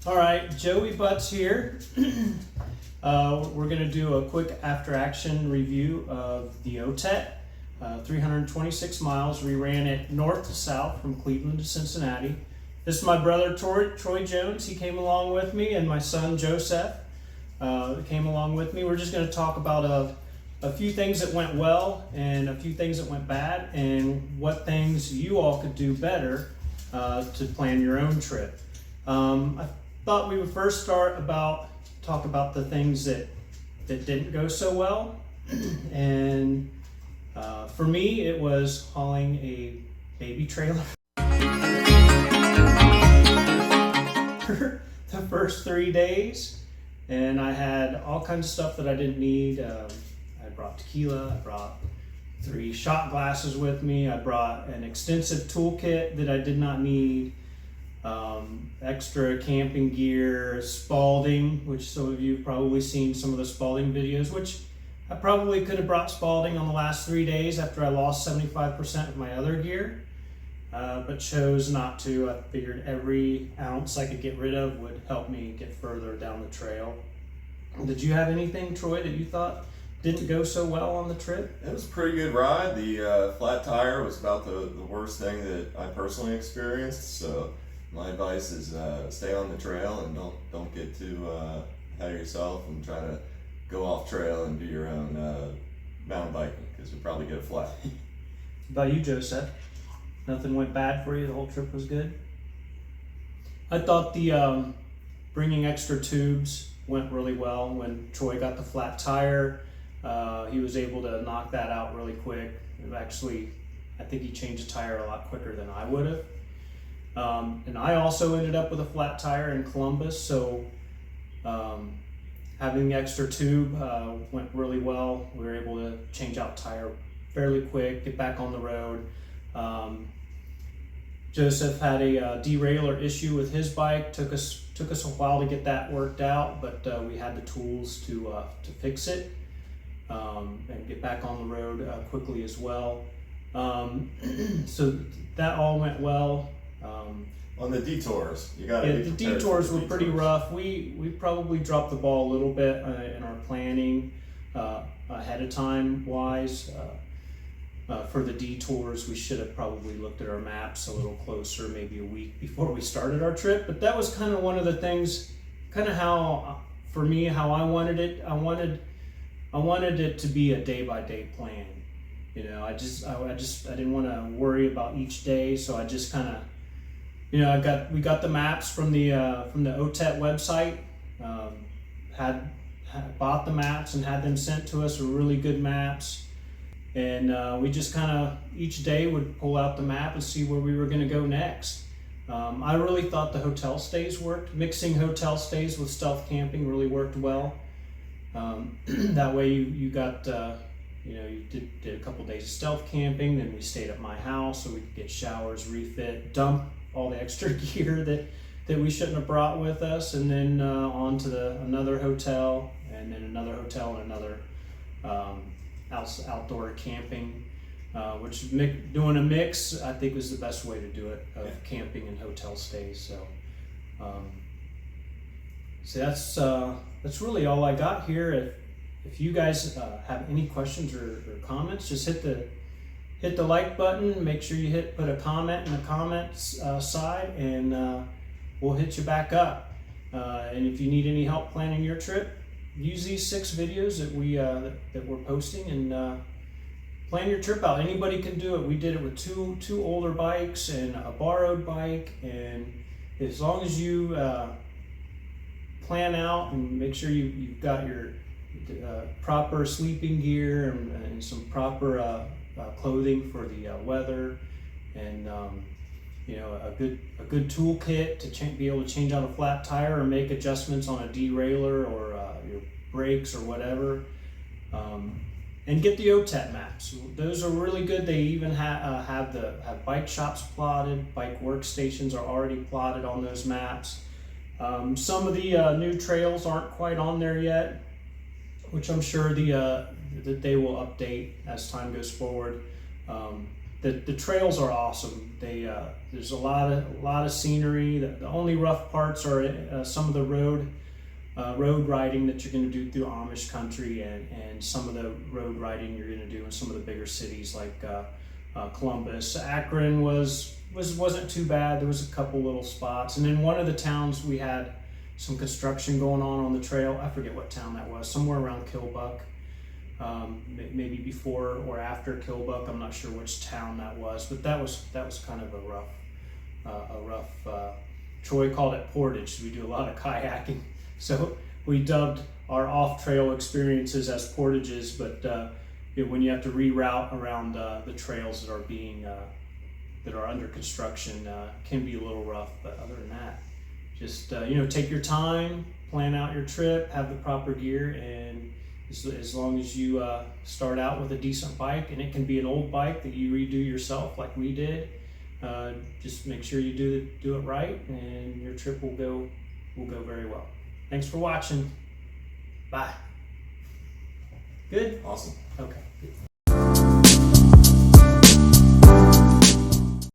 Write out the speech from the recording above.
All right, Joey Butts here. We're gonna do a quick after action review of the OTET. 326 miles. We ran it north to south from Cleveland to Cincinnati. This is my brother Troy Jones. He came along with me, and my son Joseph came along with me. We're just gonna talk about a few things that went well and a few things that went bad, and what things you all could do better to plan your own trip. I thought we would first talk about the things that didn't go so well. And for me, it was hauling a baby trailer the first 3 days, and I had all kinds of stuff that I didn't need. I brought tequila, I brought 3 shot glasses with me, I brought an extensive toolkit that I did not need, extra camping gear, Spalding, which some of you have probably seen some of the Spalding videos, which I probably could have brought Spalding on the last 3 days after I lost 75% of my other gear, but chose not to. I figured every ounce I could get rid of would help me get further down the trail. Did you have anything, Troy, that you thought didn't go so well on the trip? It was a pretty good ride. The flat tire was about the worst thing that I personally experienced. So my advice is stay on the trail and don't get too ahead of yourself and try to go off trail and do your own mountain biking, because you'll probably get a flat. How about you, Joseph? Nothing went bad for you? The whole trip was good? I thought the bringing extra tubes went really well. When Troy got the flat tire, he was able to knock that out really quick. Actually, I think he changed the tire a lot quicker than I would have. And I also ended up with a flat tire in Columbus, so having the extra tube went really well. We were able to change out tire fairly quick, get back on the road. Joseph had a derailleur issue with his bike. Took us a while to get that worked out, but we had the tools to fix it and get back on the road quickly as well. So that all went well. On the detours, you got to be the prepared detours for were the pretty detours. rough. We probably dropped the ball a little bit in our planning ahead of time wise. For the detours, we should have probably looked at our maps a little closer, maybe a week before we started our trip. But that was kind of one of the things, kind of how, for me, how I wanted it. I wanted it to be a day-by-day plan. You know, I didn't want to worry about each day, so I just kind of, you know, we got the maps from the OTET website. Had bought the maps and had them sent to us. Were really good maps. And we just kind of each day would pull out the map and see where we were going to go next. I really thought the hotel stays worked. Mixing hotel stays with stealth camping really worked well. That way you got, you know, you did a couple days of stealth camping, then we stayed at my house so we could get showers, refit, dump all the extra gear that we shouldn't have brought with us, and then on to another hotel, and then another hotel, and another outdoor camping, which doing a mix I think was the best way to do it, of camping and hotel stays. So that's really all I got here. If you guys have any questions or comments, just hit the like button. Make sure you put a comment in the comments side, and we'll hit you back up. And if you need any help planning your trip, use these 6 videos that we're posting, and plan your trip out. Anybody can do it. We did it with two older bikes and a borrowed bike, and as long as you plan out and make sure you've got your proper sleeping gear and some proper clothing for the weather, and you know, a good toolkit to be able to change out a flat tire or make adjustments on a derailleur or your brakes or whatever. And get the OTET maps. Those are really good. They even have bike shops plotted. Bike workstations are already plotted on those maps. Some of the new trails aren't quite on there yet, which I'm sure that they will update as time goes forward. the trails are awesome. There's a lot of scenery. The only rough parts are some of the road riding that you're going to do through Amish country, and some of the road riding you're going to do in some of the bigger cities like Columbus. Akron wasn't too bad. There was a couple little spots, and in one of the towns we had some construction going on the trail. I forget what town that was, somewhere around Kilbuck. Maybe before or after Kilbuck. I'm not sure which town that was, but that was kind of a rough. Troy called it portage. We do a lot of kayaking, so we dubbed our off-trail experiences as portages. But when you have to reroute around the trails that are being that are under construction, can be a little rough. But other than that, just take your time, plan out your trip, have the proper gear, and as long as you start out with a decent bike, and it can be an old bike that you redo yourself like we did, just make sure you do it right, and your trip will go very well. Thanks for watching. Bye. Good? Awesome. Okay, good.